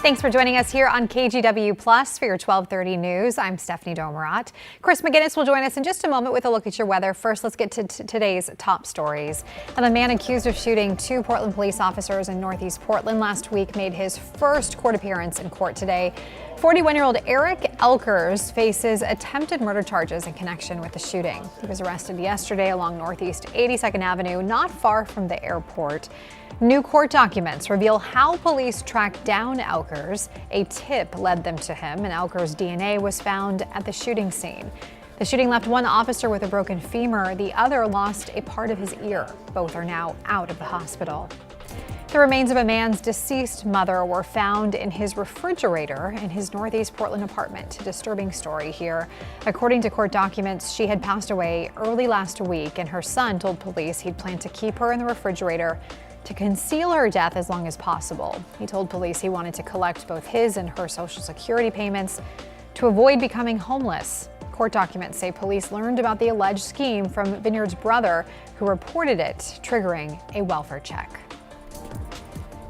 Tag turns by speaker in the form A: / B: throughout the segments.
A: Thanks for joining us here on KGW Plus for your 12:30 news. I'm Stephanie Domerat. Chris McGinnis will join us in just a moment with a look at your weather. First, let's get to today's top stories. And the man accused of shooting two Portland police officers in Northeast Portland last week made his first court appearance in court today. 41-year-old Eric Elkers faces attempted murder charges in connection with the shooting. He was arrested yesterday along Northeast 82nd Avenue, not far from the airport. New court documents reveal how police tracked down Elkers. A tip led them to him, and Elkers' DNA was found at the shooting scene. The shooting left one officer with a broken femur. The other lost a part of his ear. Both are now out of the hospital. The remains of a man's deceased mother were found in his refrigerator in his Northeast Portland apartment. A disturbing story here. According to court documents, she had passed away early last week, and her son told police he'd planned to keep her in the refrigerator to conceal her death as long as possible. He told police he wanted to collect both his and her Social Security payments to avoid becoming homeless. Court documents say police learned about the alleged scheme from Vineyard's brother, who reported it, triggering a welfare check.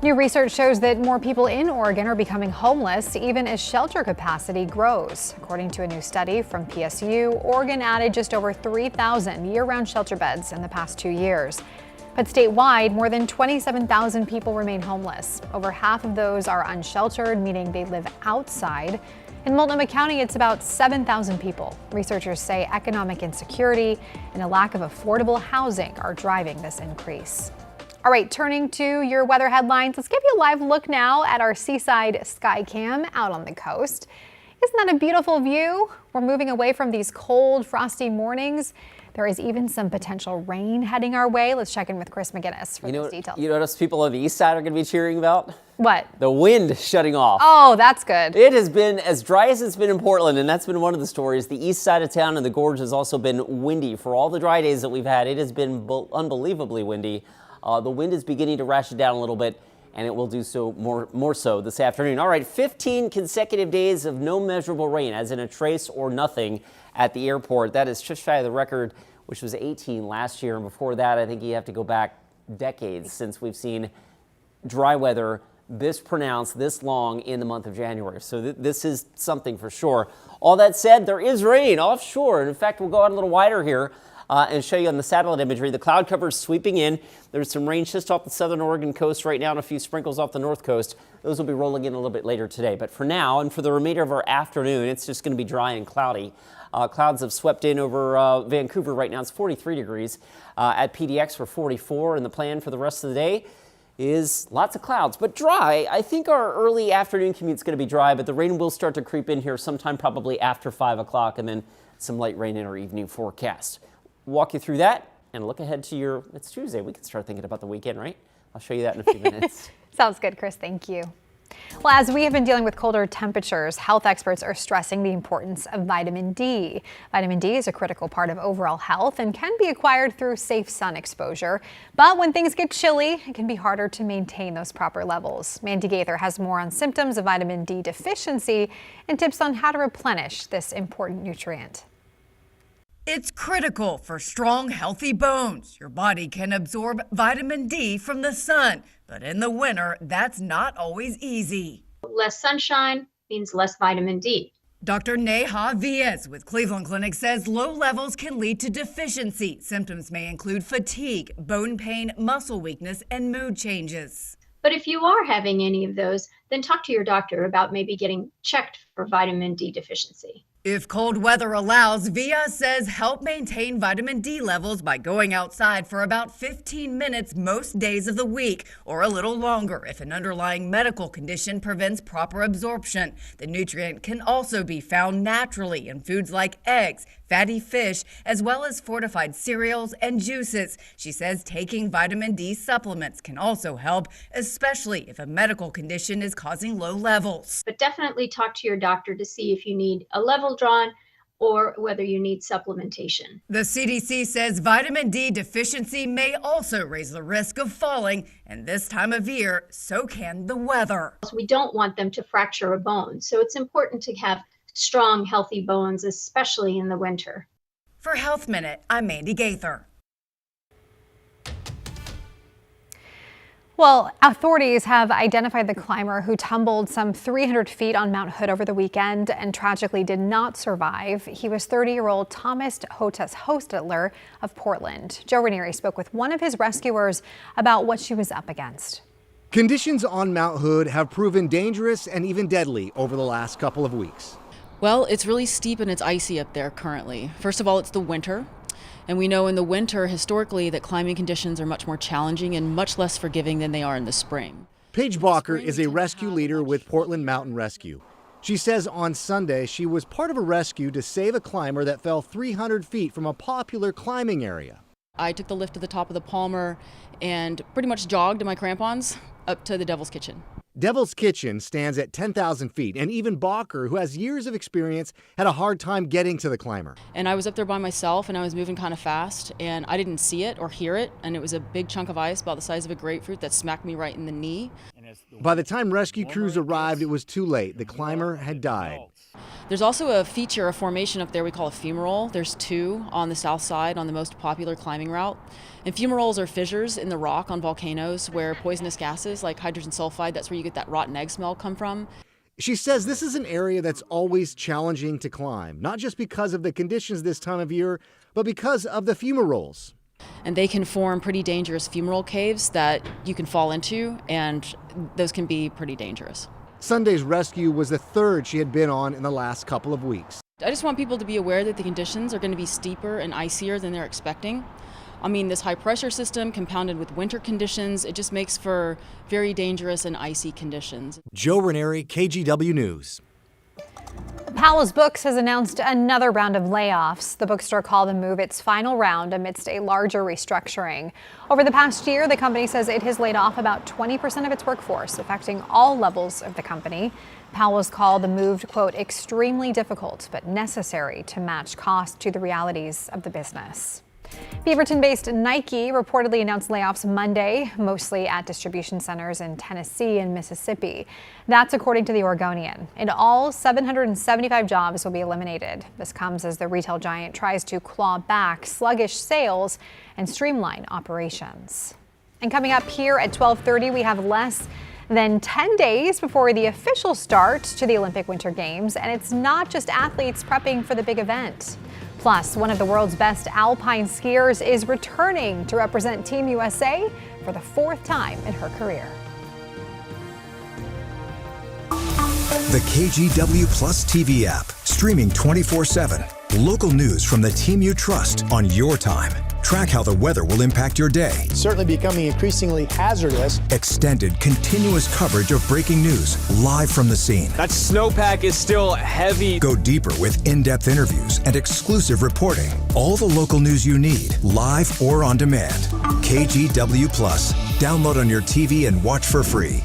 A: New research shows that more people in Oregon are becoming homeless even as shelter capacity grows. According to a new study from PSU, Oregon added just over 3,000 year-round shelter beds in the past 2 years. But statewide, more than 27,000 people remain homeless. Over half of those are unsheltered, meaning they live outside. In Multnomah County, it's about 7,000 people. Researchers say economic insecurity and a lack of affordable housing are driving this increase. All right, turning to your weather headlines, let's give you a live look now at our Seaside Sky Cam out on the coast. Isn't that a beautiful view? We're moving away from these cold, frosty mornings. There is even some potential rain heading our way. Let's check in with Chris McGinnis for those details.
B: You notice people on the east side are going to be cheering about?
A: What?
B: The wind shutting off.
A: Oh, that's good.
B: It has been as dry as it's been in Portland, and that's been one of the stories. The east side of town and the gorge has also been windy. For all the dry days that we've had, it has been unbelievably windy. The wind is beginning to ratchet down a little bit, and it will do so more so this afternoon. All right, 15 consecutive days of no measurable rain, as in a trace or nothing at the airport. That is just shy of the record, which was 18 last year. And before that, I think you have to go back decades since we've seen dry weather this pronounced, this long in the month of January. So this is something for sure. All that said, there is rain offshore. And in fact, we'll go out a little wider here and show you on the satellite imagery. The cloud cover is sweeping in. There's some rain just off the southern Oregon coast right now and a few sprinkles off the north coast. Those will be rolling in a little bit later today. But for now and for the remainder of our afternoon, it's just going to be dry and cloudy. Clouds have swept in over Vancouver right now. It's 43 degrees. At PDX for 44. And the plan for the rest of the day is lots of clouds, but dry. I think our early afternoon commute is going to be dry, but the rain will start to creep in here sometime probably after 5 o'clock, and then some light rain in our evening forecast. Walk you through that and look ahead to it's Tuesday. We can start thinking about the weekend, right? I'll show you that in a few minutes.
A: Sounds good, Chris. Thank you. Well, as we have been dealing with colder temperatures, health experts are stressing the importance of vitamin D. Vitamin D is a critical part of overall health and can be acquired through safe sun exposure. But when things get chilly, it can be harder to maintain those proper levels. Mandy Gaither has more on symptoms of vitamin D deficiency and tips on how to replenish this important nutrient.
C: It's critical for strong, healthy bones. Your body can absorb vitamin D from the sun, but in the winter, that's not always easy.
D: Less sunshine means less vitamin D.
C: Dr. Neha Viez with Cleveland Clinic says low levels can lead to deficiency. Symptoms may include fatigue, bone pain, muscle weakness, and mood changes.
D: But if you are having any of those, then talk to your doctor about maybe getting checked for vitamin D deficiency.
C: If cold weather allows, Via says help maintain vitamin D levels by going outside for about 15 minutes most days of the week, or a little longer if an underlying medical condition prevents proper absorption. The nutrient can also be found naturally in foods like eggs, fatty fish, as well as fortified cereals and juices. She says taking vitamin D supplements can also help, especially if a medical condition is causing low levels.
D: But definitely talk to your doctor to see if you need a level drawn or whether you need supplementation.
C: The CDC says vitamin D deficiency may also raise the risk of falling, and this time of year, so can the weather.
D: We don't want them to fracture a bone, so it's important to have strong, healthy bones, especially in the winter.
C: For Health Minute, I'm Mandy Gaither.
A: Well, authorities have identified the climber who tumbled some 300 feet on Mount Hood over the weekend and tragically did not survive. He was 30-year-old Thomas Hostler of Portland. Joe Ranieri spoke with one of his rescuers about what she was up against.
E: Conditions on Mount Hood have proven dangerous and even deadly over the last couple of weeks.
F: Well, it's really steep and it's icy up there currently. First of all, it's the winter. And we know in the winter, historically, that climbing conditions are much more challenging and much less forgiving than they are in the spring.
E: Paige Balker is a rescue leader with Portland Mountain Rescue. She says on Sunday she was part of a rescue to save a climber that fell 300 feet from a popular climbing area.
F: I took the lift to the top of the Palmer and pretty much jogged in my crampons up to the Devil's Kitchen.
E: Devil's Kitchen stands at 10,000 feet, and even Balker, who has years of experience, had a hard time getting to the climber.
F: And I was up there by myself, and I was moving kind of fast, and I didn't see it or hear it, and it was a big chunk of ice about the size of a grapefruit that smacked me right in the knee.
E: By the time rescue crews arrived, it was too late. The climber had died.
F: There's also a feature, a formation up there we call a fumarole. There's two on the south side on the most popular climbing route. And fumaroles are fissures in the rock on volcanoes where poisonous gases like hydrogen sulfide, that's where you get that rotten egg smell, come from.
E: She says this is an area that's always challenging to climb, not just because of the conditions this time of year, but because of the fumaroles.
F: And they can form pretty dangerous fumarole caves that you can fall into, and those can be pretty dangerous.
E: Sunday's rescue was the third she had been on in the last couple of weeks.
F: I just want people to be aware that the conditions are going to be steeper and icier than they're expecting. I mean, this high pressure system compounded with winter conditions, it just makes for very dangerous and icy conditions.
E: Joe Ranieri, KGW News.
A: Powell's Books has announced another round of layoffs. The bookstore called the move its final round amidst a larger restructuring. Over the past year, the company says it has laid off about 20% of its workforce, affecting all levels of the company. Powell's called the move, quote, extremely difficult but necessary to match cost to the realities of the business. Beaverton-based Nike reportedly announced layoffs Monday, mostly at distribution centers in Tennessee and Mississippi. That's according to the Oregonian. In all, 775 jobs will be eliminated. This comes as the retail giant tries to claw back sluggish sales and streamline operations. And coming up here at 12:30, we have less than 10 days before the official start to the Olympic Winter Games, and it's not just athletes prepping for the big event. Plus, one of the world's best alpine skiers is returning to represent Team USA for the fourth time in her career.
G: The KGW Plus TV app, streaming 24/7. Local news from the team you trust on your time. Track how the weather will impact your day.
H: Certainly becoming increasingly hazardous.
G: Extended, continuous coverage of breaking news live from the scene.
I: That snowpack is still heavy.
G: Go deeper with in-depth interviews and exclusive reporting. All the local news you need, live or on demand. KGW Plus. Download on your TV and watch for free.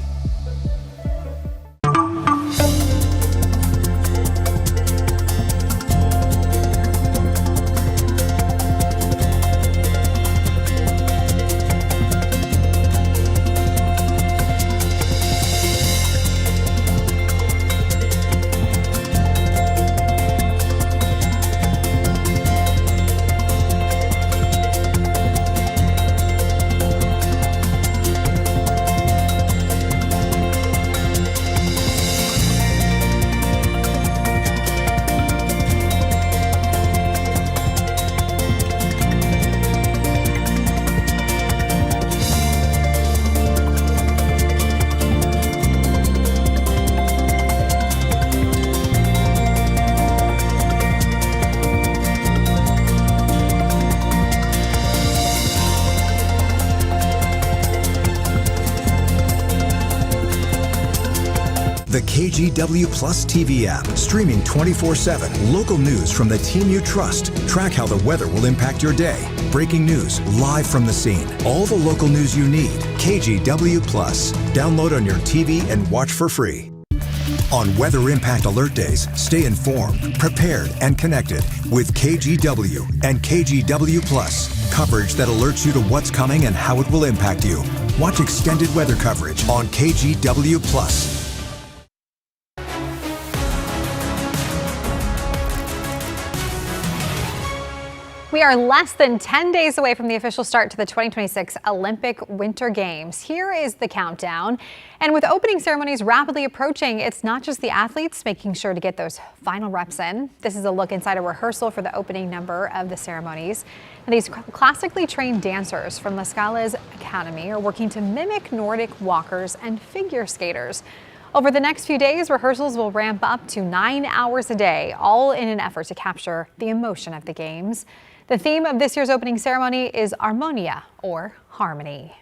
G: The KGW Plus TV app, streaming 24/7. Local news from the team you trust. Track how the weather will impact your day. Breaking news live from the scene. All the local news you need. KGW Plus. Download on your TV and watch for free. On Weather Impact Alert Days, stay informed, prepared, and connected with KGW and KGW Plus. Coverage that alerts you to what's coming and how it will impact you. Watch extended weather coverage on KGW Plus.
A: We We are less than 10 days away from the official start to the 2026 Olympic Winter Games. Here is the countdown. And with opening ceremonies rapidly approaching, it's not just the athletes making sure to get those final reps in. This is a look inside a rehearsal for the opening number of the ceremonies. And these classically trained dancers from La Scala's Academy are working to mimic Nordic walkers and figure skaters. Over the next few days, rehearsals will ramp up to 9 hours a day, all in an effort to capture the emotion of the games. The theme of this year's opening ceremony is Harmonia, or harmony.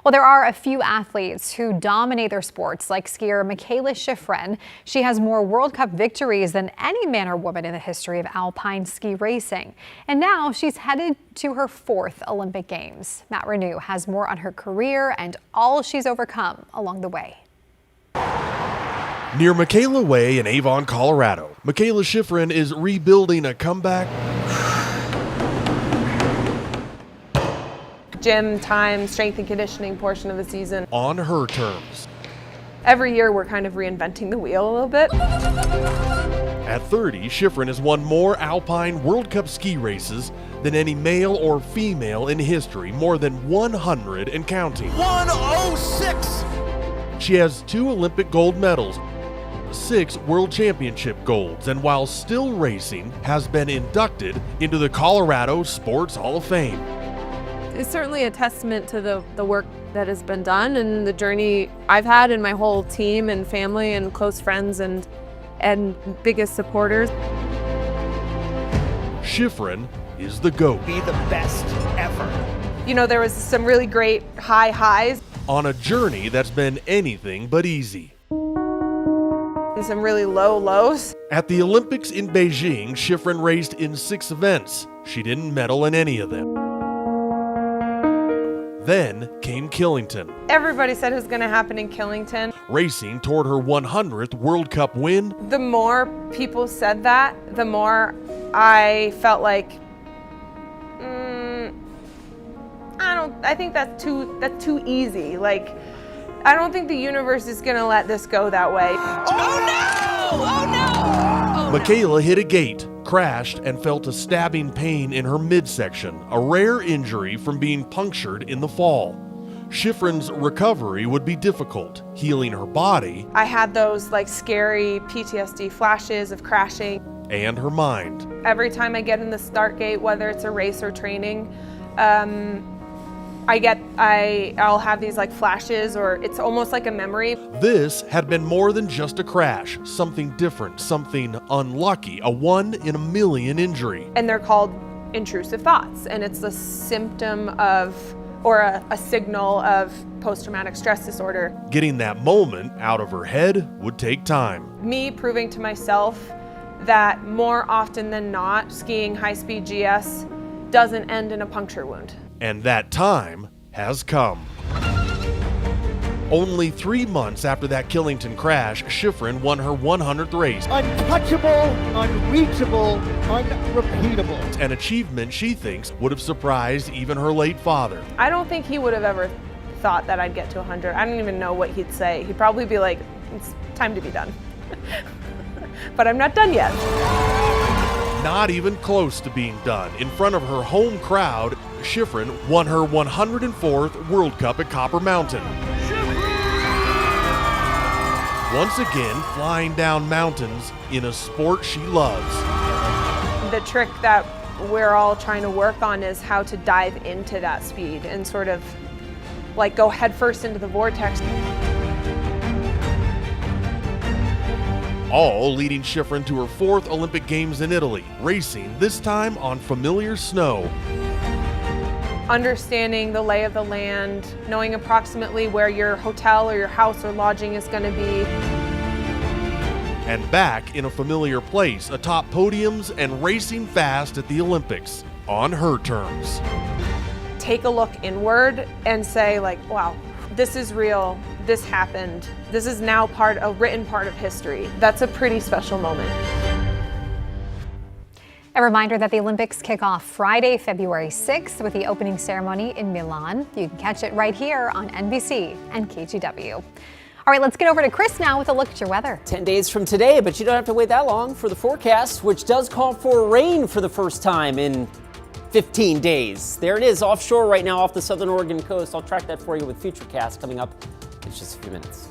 A: Well, there are a few athletes who dominate their sports, like skier Michaela Schifrin. She has more World Cup victories than any man or woman in the history of alpine ski racing. And now she's headed to her 4th Olympic Games. Matt Renew has more on her career and all she's overcome along the way.
J: Near Michaela Way in Avon, Colorado, Michaela Schifrin is rebuilding a comeback.
K: Gym time, strength and conditioning portion of the season.
J: On her terms.
K: Every year we're kind of reinventing the wheel a little bit.
J: At 30, Schifrin has won more Alpine World Cup ski races than any male or female in history, more than 100 and counting. 106! She has 2 Olympic gold medals, 6 World Championship golds, and while still racing, has been inducted into the Colorado Sports Hall of Fame.
K: It's certainly a testament to the work that has been done and the journey I've had and my whole team and family and close friends and biggest supporters.
J: Schifrin is the GOAT.
L: Be the best ever.
K: You know, there was some really great highs.
J: On a journey that's been anything but easy.
K: And some really low lows.
J: At the Olympics in Beijing, Schifrin raced in 6 events. She didn't medal in any of them. Then came Killington.
K: Everybody said it was going to happen in Killington.
J: Racing toward her 100th World Cup win.
K: The more people said that, the more I felt like, I think that's too easy. Like, I don't think the universe is going to let this go that way.
L: Oh no! Oh no!
J: Michaela hit a gate, crashed, and felt a stabbing pain in her midsection, a rare injury from being punctured in the fall. Schifrin's recovery would be difficult, healing her body.
K: I had those like scary PTSD flashes of crashing.
J: And her mind.
K: Every time I get in the start gate, whether it's a race or training, I'll have these like flashes, or it's almost like a memory.
J: This had been more than just a crash, something different, something unlucky, a 1 in a million injury.
K: And they're called intrusive thoughts, and it's a symptom of, or a signal of post-traumatic stress disorder.
J: Getting that moment out of her head would take time.
K: Me proving to myself that more often than not, skiing high-speed GS doesn't end in a puncture wound.
J: And that time has come. Only 3 months after that Killington crash, Schifrin won her 100th race.
L: Untouchable, unreachable, unrepeatable.
J: An achievement she thinks would have surprised even her late father.
K: I don't think he would have ever thought that I'd get to 100. I don't even know what he'd say. He'd probably be like, it's time to be done. But I'm not done yet.
J: Not even close to being done. In front of her home crowd, Schifrin won her 104th World Cup at Copper Mountain. Once again, flying down mountains in a sport she loves.
K: The trick that we're all trying to work on is how to dive into that speed and sort of like go headfirst into the vortex.
J: All leading Schifrin to her 4th Olympic Games in Italy, racing this time on familiar snow.
K: Understanding the lay of the land, knowing approximately where your hotel or your house or lodging is going to be.
J: And back in a familiar place, atop podiums and racing fast at the Olympics, on her terms.
K: Take a look inward and say like, wow, this is real, this happened, this is now a written part of history. That's a pretty special moment.
A: A reminder that the Olympics kick off Friday, February 6th with the opening ceremony in Milan. You can catch it right here on NBC and KGW. All right, let's get over to Chris now with a look at your weather.
B: 10 days from today, but you don't have to wait that long for the forecast, which does call for rain for the first time in 15 days. There it is offshore right now off the southern Oregon coast. I'll track that for you with Futurecast coming up in just a few minutes.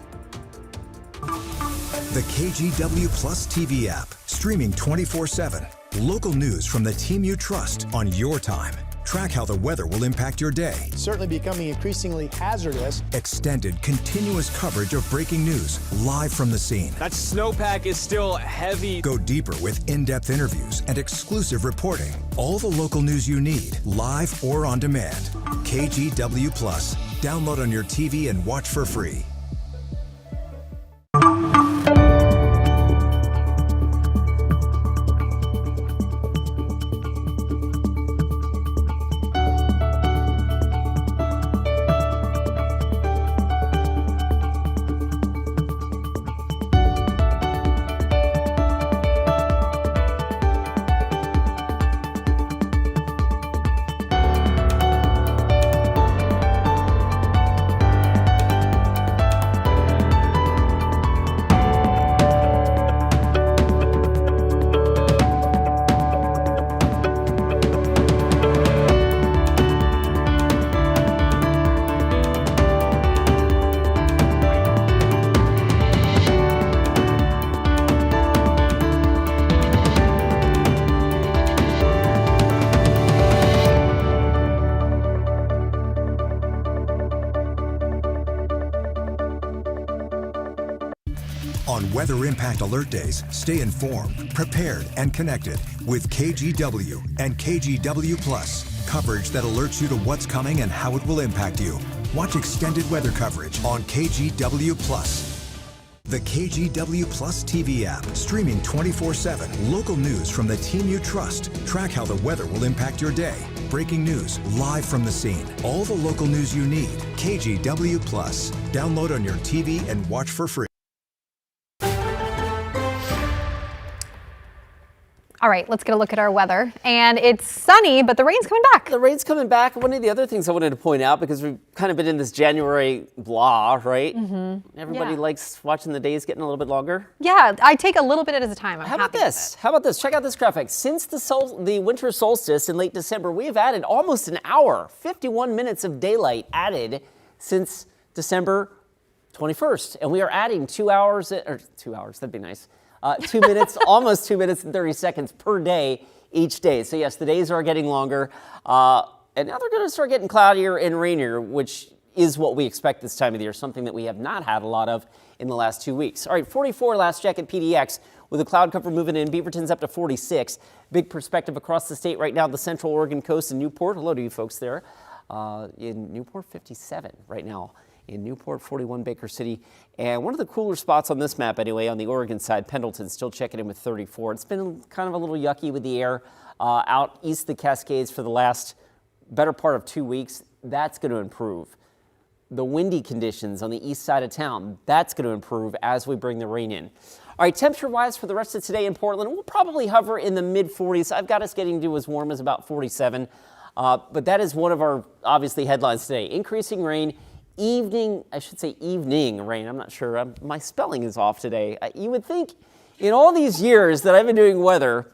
G: The KGW Plus TV app, streaming 24/7. Local news from the team you trust on your time. Track how the weather will impact your day.
H: Certainly becoming increasingly hazardous.
G: Extended, continuous coverage of breaking news live from the scene.
I: That snowpack is still heavy.
G: Go deeper with in-depth interviews and exclusive reporting. All the local news you need, live or on demand. KGW Plus. Download on your TV and watch for free. On Weather Impact Alert Days, stay informed, prepared, and connected with KGW and KGW Plus. Coverage that alerts you to what's coming and how it will impact you. Watch extended weather coverage on KGW Plus. The KGW Plus TV app, streaming 24/7. Local news from the team you trust. Track how the weather will impact your day. Breaking news live from the scene. All the local news you need. KGW Plus. Download on your TV and watch for free.
A: All right, let's get a look at our weather. And it's sunny, but the rain's coming back.
B: The rain's coming back. One of the other things I wanted to point out, because we've kind of been in this January blah, right?
A: Mm-hmm.
B: Everybody likes watching the days getting a little bit longer.
A: Yeah, I take a little bit at a time.
B: How about this? How about this? Check out this graphic. Since the winter solstice in late December, we have added almost an hour, 51 minutes of daylight added since December 21st. And we are adding 2 hours, or 2 hours, that'd be nice. 2 minutes, almost 2 minutes and 30 seconds per day each day. So yes, the days are getting longer. And now they're going to start getting cloudier and rainier, which is what we expect this time of the year, something that we have not had a lot of in the last 2 weeks. All right, 44 last check at PDX with the cloud cover moving in. Beaverton's up to 46. Big perspective across the state right now, the central Oregon coast and Newport. Hello to you folks there. In Newport, 57 right now. In Newport, 41 Baker City. And one of the cooler spots on this map anyway, on the Oregon side, Pendleton still checking in with 34. It's been kind of a little yucky with the air out east of the Cascades for the last better part of 2 weeks. That's going to improve. The windy conditions on the east side of town, that's going to improve as we bring the rain in. All right, temperature-wise for the rest of today in Portland, we'll probably hover in the mid-40s. I've got us getting to as warm as about 47. But that is one of our, obviously, headlines today. Increasing rain. Evening rain. I'm not sure. My spelling is off today. You would think in all these years that I've been doing weather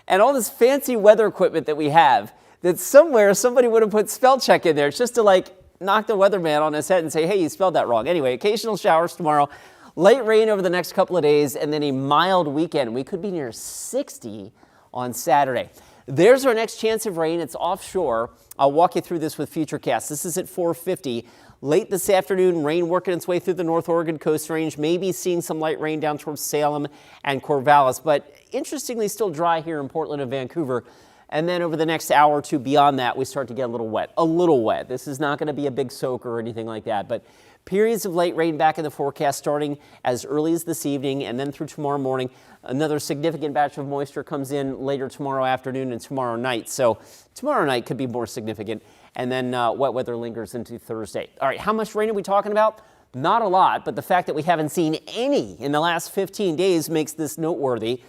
B: and all this fancy weather equipment that we have, that somewhere somebody would have put spell check in there just to like knock the weatherman on his head and say, hey, you spelled that wrong. Anyway, occasional showers tomorrow, light rain over the next couple of days, and then a mild weekend. We could be near 60 on Saturday. There's our next chance of rain. It's offshore. I'll walk you through this with Futurecast. This is at 4:50. Late this afternoon, rain working its way through the North Oregon Coast Range, maybe seeing some light rain down towards Salem and Corvallis, but interestingly still dry here in Portland and Vancouver. And then over the next hour or two beyond that, we start to get a little wet. This is not going to be a big soaker or anything like that, but periods of light rain back in the forecast starting as early as this evening and then through tomorrow morning. Another significant batch of moisture comes in later tomorrow afternoon and tomorrow night. So tomorrow night could be more significant. And then wet weather lingers into Thursday. All right, how much rain are we talking about? Not a lot, but the fact that we haven't seen any in the last 15 days makes this noteworthy.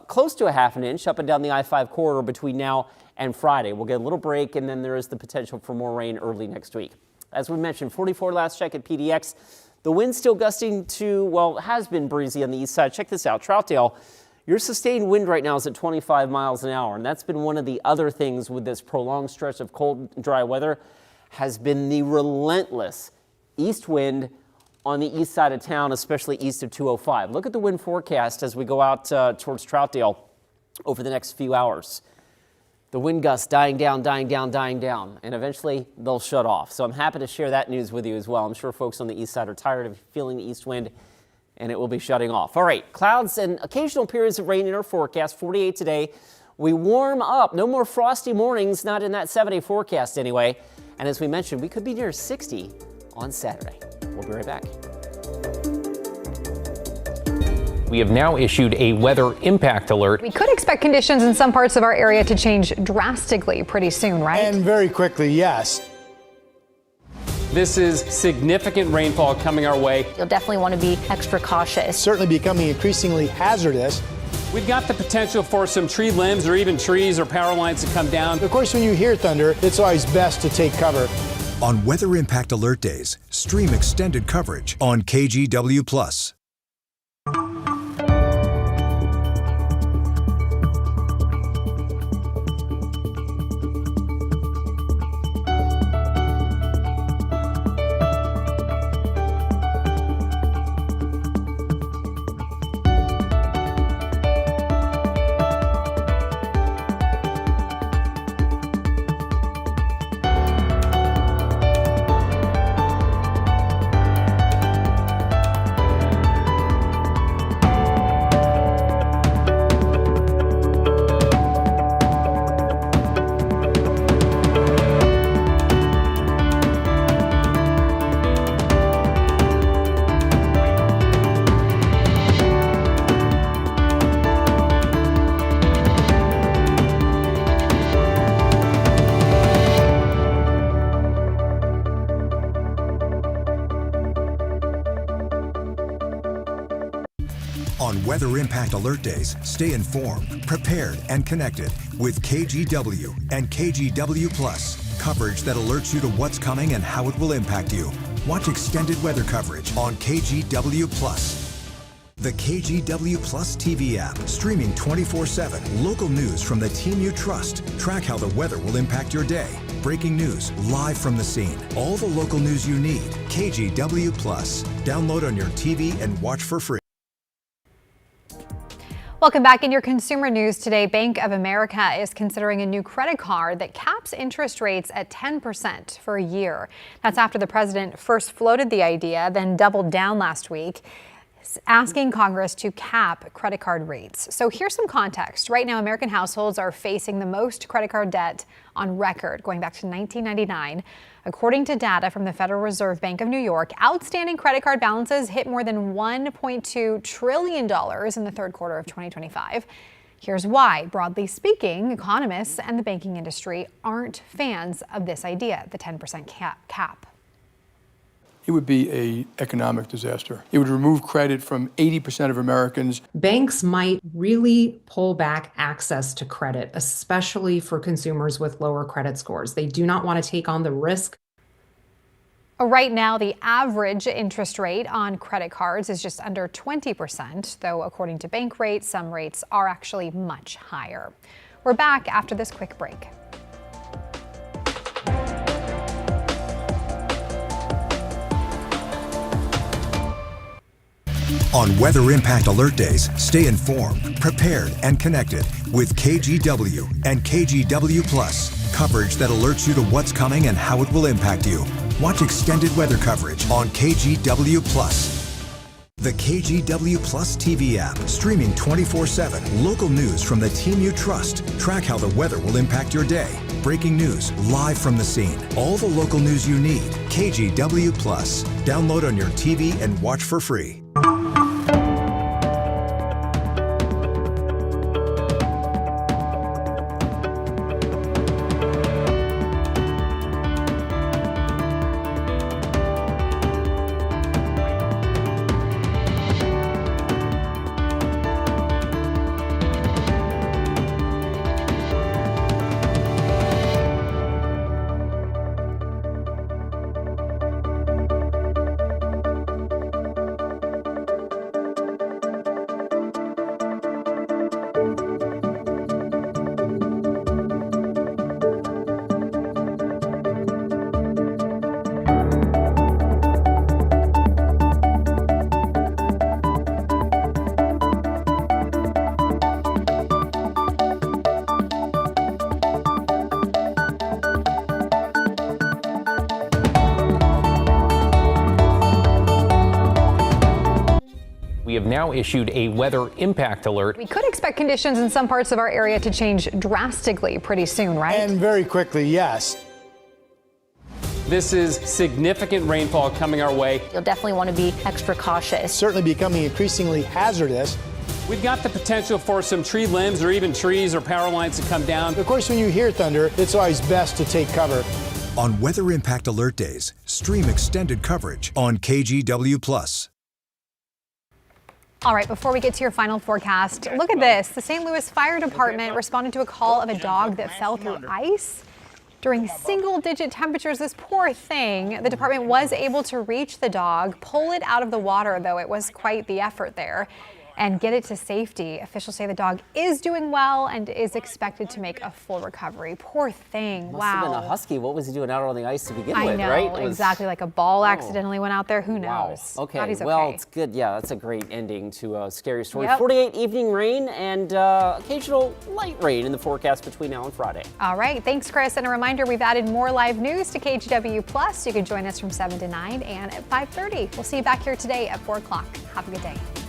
B: Close to a half an inch up and down the I-5 corridor between now and Friday. We'll get a little break, and then there is the potential for more rain early next week. As we mentioned, 44 last check at PDX. The wind still gusting to, well, has been breezy on the east side. Check this out. Troutdale Your sustained wind right now is at 25 miles an hour, and that's been one of the other things with this prolonged stretch of cold and dry weather has been the relentless east wind on the east side of town, especially east of 205. Look at the wind forecast as we go out towards Troutdale over the next few hours. The wind gusts dying down, and eventually they'll shut off. So I'm happy to share that news with you as well. I'm sure folks on the east side are tired of feeling the east wind, and it will be shutting off. All right, clouds and occasional periods of rain in our forecast, 48 today. We warm up, no more frosty mornings, not in that 7-day forecast anyway. And as we mentioned, we could be near 60 on Saturday. We'll be right back.
M: We have now issued a weather impact alert.
A: We could expect conditions in some parts of our area to change drastically pretty soon, right?
H: And very quickly, yes.
I: This is significant rainfall coming our way.
N: You'll definitely want to be extra cautious.
H: It's certainly becoming increasingly hazardous.
I: We've got the potential for some tree limbs or even trees or power lines to come down.
H: Of course, when you hear thunder, it's always best to take cover.
G: On Weather Impact Alert days, stream extended coverage on KGW+. On Weather Impact Alert days, stay informed, prepared, and connected with KGW and KGW+. Coverage that alerts you to what's coming and how it will impact you. Watch extended weather coverage on KGW+. The KGW Plus TV app, streaming 24/7. Local news from the team you trust. Track how the weather will impact your day. Breaking news live from the scene. All the local news you need. KGW Plus. Download on your TV and watch for free.
A: Welcome back. In your consumer news today, Bank of America is considering a new credit card that caps interest rates at 10% for a year. That's after the president first floated the idea, then doubled down last week, asking Congress to cap credit card rates. So here's some context. Right now, American households are facing the most credit card debt on record, going back to 1999. According to data from the Federal Reserve Bank of New York, outstanding credit card balances hit more than $1.2 trillion in the third quarter of 2025. Here's why. Broadly speaking, economists and the banking industry aren't fans of this idea, the 10% cap.
O: It would be an economic disaster. It would remove credit from 80% of Americans.
P: Banks might really pull back access to credit, especially for consumers with lower credit scores. They do not want to take on the risk.
A: Right now, the average interest rate on credit cards is just under 20%, though according to bank rates, some rates are actually much higher. We're back after this quick break.
G: On Weather Impact Alert days, stay informed, prepared, and connected with KGW and KGW+. Coverage that alerts you to what's coming and how it will impact you. Watch extended weather coverage on KGW+. The KGW Plus TV app, streaming 24/7. Local news from the team you trust. Track how the weather will impact your day. Breaking news live from the scene. All the local news you need. KGW Plus. Download on your TV and watch for free.
M: We have now issued a weather impact alert.
A: We could expect conditions in some parts of our area to change drastically pretty soon, right?
H: And very quickly, yes.
I: This is significant rainfall coming our way.
N: You'll definitely want to be extra cautious.
H: Certainly becoming increasingly hazardous.
I: We've got the potential for some tree limbs or even trees or power lines to come down.
H: Of course, when you hear thunder, it's always best to take cover.
G: On Weather Impact Alert Days, stream extended coverage on KGW+.
A: All right, before we get to your final forecast, look at this. The St. Louis Fire Department responded to a call of a dog that fell through ice. During single-digit temperatures, this poor thing, the department was able to reach the dog, pull it out of the water, though it was quite the effort there, and get it to safety. Officials say the dog is doing well and is expected to make a full recovery. Poor thing.
B: Must have been a husky. What was he doing out on the ice to begin with,
A: I know,
B: right?
A: Exactly. Like a ball accidentally went out there. Who knows?
B: Okay.
A: Glad he's
B: Well,
A: okay.
B: it's good. Yeah, that's a great ending to a scary story.
A: Yep.
B: 48 evening rain and occasional light rain in the forecast between now and Friday.
A: All right. Thanks, Chris. And a reminder, we've added more live news to KGW+. You can join us from 7 to 9 and at 5:30. We'll see you back here today at 4 o'clock. Have a good day.